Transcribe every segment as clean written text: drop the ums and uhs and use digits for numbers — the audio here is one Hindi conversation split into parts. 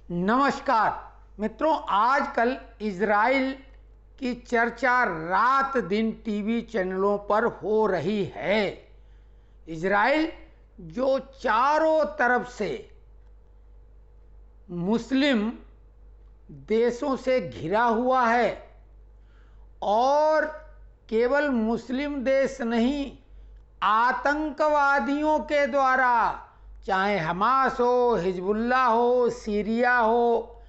नमस्कार मित्रों, आजकल इजराइल की चर्चा रात दिन टीवी चैनलों पर हो रही है। इजराइल जो चारों तरफ से मुस्लिम देशों से घिरा हुआ है और केवल मुस्लिम देश नहीं, आतंकवादियों के द्वारा, चाहे हमास हो, हिजबुल्लाह हो, सीरिया हो,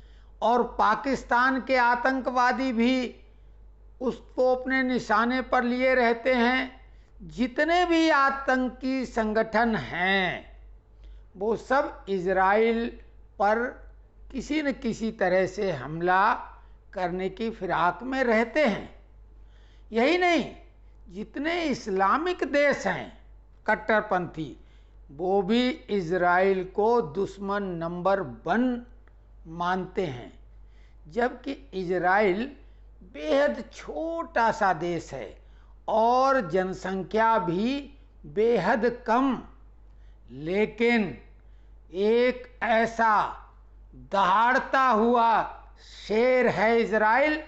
और पाकिस्तान के आतंकवादी भी उसको अपने निशाने पर लिए रहते हैं। जितने भी आतंकी संगठन हैं वो सब इजराइल पर किसी न किसी तरह से हमला करने की फिराक में रहते हैं। यही नहीं, जितने इस्लामिक देश हैं कट्टरपंथी, वो भी इजराइल को दुश्मन नंबर 1 मानते हैं। जबकि इजराइल बेहद छोटा सा देश है और जनसंख्या भी बेहद कम, लेकिन एक ऐसा दहाड़ता हुआ शेर है इजराइल,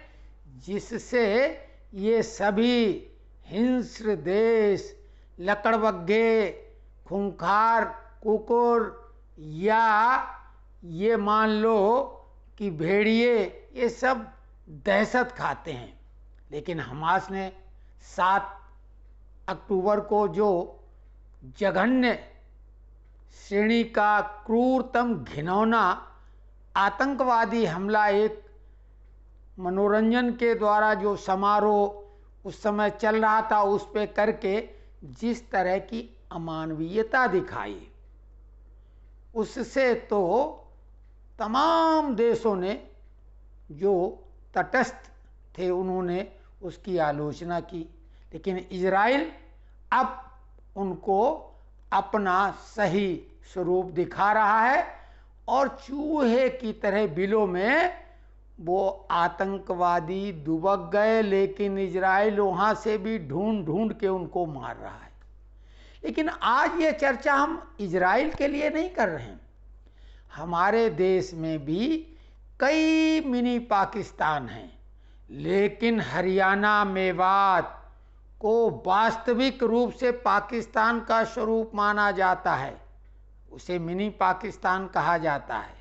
जिससे ये सभी हिंस्र देश, लकड़बग्घे, खूंखार कुकुर, या ये मान लो कि भेड़िए, ये सब दहशत खाते हैं। लेकिन हमास ने 7 अक्टूबर को जो जघन्य श्रेणी का क्रूरतम घिनौना आतंकवादी हमला, एक मनोरंजन के द्वारा जो समारोह उस समय चल रहा था उस पे करके जिस तरह की अमानवीयता दिखाई, उससे तो तमाम देशों ने जो तटस्थ थे उन्होंने उसकी आलोचना की। लेकिन इजराइल अब उनको अपना सही स्वरूप दिखा रहा है और चूहे की तरह बिलों में वो आतंकवादी दुबक गए, लेकिन इजराइल वहाँ से भी ढूंढ ढूंढ के उनको मार रहा है। लेकिन आज ये चर्चा हम इजराइल के लिए नहीं कर रहे हैं। हमारे देश में भी कई मिनी पाकिस्तान हैं, लेकिन हरियाणा, मेवात को वास्तविक रूप से पाकिस्तान का स्वरूप माना जाता है, उसे मिनी पाकिस्तान कहा जाता है।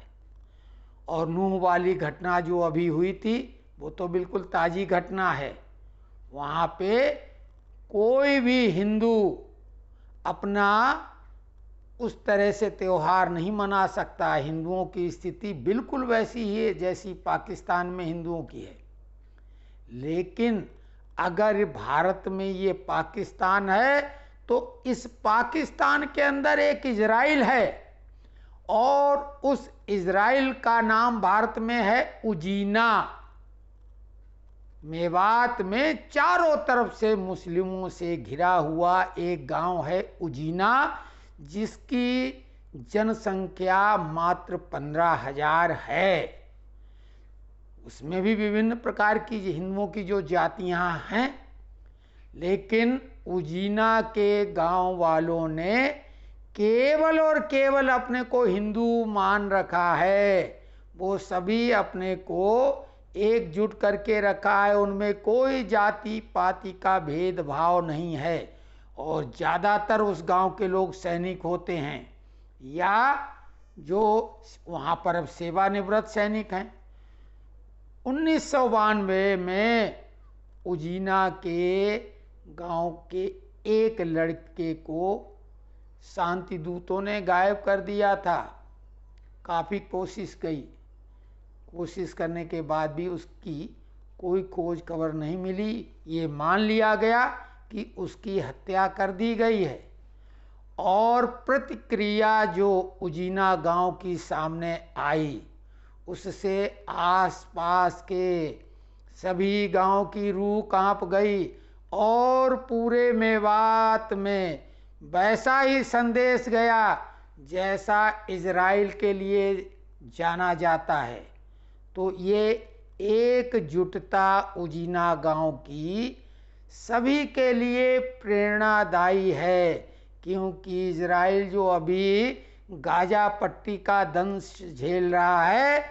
और नूह वाली घटना जो अभी हुई थी वो तो बिल्कुल ताज़ी घटना है। वहाँ पे कोई भी हिंदू अपना उस तरह से त्यौहार नहीं मना सकता। हिंदुओं की स्थिति बिल्कुल वैसी ही है जैसी पाकिस्तान में हिंदुओं की है। लेकिन अगर भारत में ये पाकिस्तान है तो इस पाकिस्तान के अंदर एक इजराइल है, और उस इजराइल का नाम भारत में है उजीना। मेवात में चारों तरफ से मुस्लिमों से घिरा हुआ एक गांव है उजीना, जिसकी जनसंख्या मात्र 15,000 है। उसमें भी विभिन्न प्रकार की हिंदुओं की जो जातियां हैं, लेकिन उजीना के गांव वालों ने केवल और केवल अपने को हिंदू मान रखा है। वो सभी अपने को एकजुट करके रखा है, उनमें कोई जाति पाति का भेदभाव नहीं है। और ज़्यादातर उस गांव के लोग सैनिक होते हैं या जो वहाँ पर अब सेवानिवृत्त सैनिक हैं। 1992 में उजीना के गांव के एक लड़के को शांति दूतों ने गायब कर दिया था। काफ़ी कोशिश की, कोशिश करने के बाद भी उसकी कोई खोज खबर नहीं मिली। ये मान लिया गया कि उसकी हत्या कर दी गई है। और प्रतिक्रिया जो उजीना गांव की सामने आई, उससे आसपास के सभी गांव की रूह कांप गई और पूरे मेवात में वैसा ही संदेश गया जैसा इजराइल के लिए जाना जाता है। तो ये एकजुटता उजीना गांव की सभी के लिए प्रेरणादायी है, क्योंकि इजराइल जो अभी गाजा पट्टी का दंश झेल रहा है,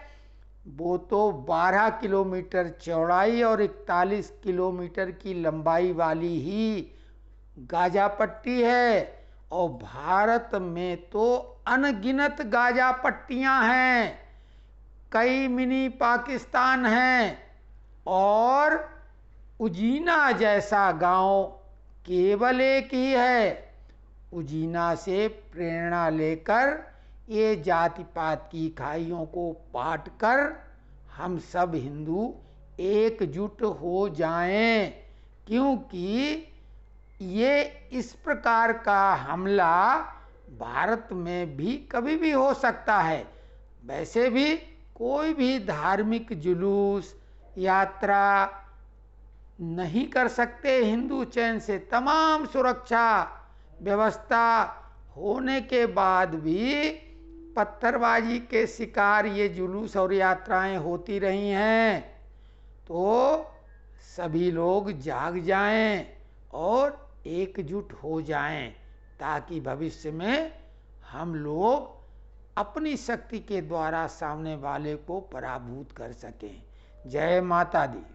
वो तो 12 किलोमीटर चौड़ाई और 41 किलोमीटर की लंबाई वाली ही गाजा पट्टी है। और भारत में तो अनगिनत गाजा पट्टियां हैं, कई मिनी पाकिस्तान हैं, और उजीना जैसा गांव केवल एक ही है। उजीना से प्रेरणा लेकर ये जाति पात की खाइयों को पाट कर हम सब हिंदू एकजुट हो जाएं, क्योंकि ये इस प्रकार का हमला भारत में भी कभी भी हो सकता है। वैसे भी कोई भी धार्मिक जुलूस यात्रा नहीं कर सकते हिंदू चैन से, तमाम सुरक्षा व्यवस्था होने के बाद भी पत्थरबाजी के शिकार ये जुलूस और यात्राएं होती रही हैं। तो सभी लोग जाग जाएं और एकजुट हो जाएं, ताकि भविष्य में हम लोग अपनी शक्ति के द्वारा सामने वाले को पराभूत कर सकें। जय माता दी।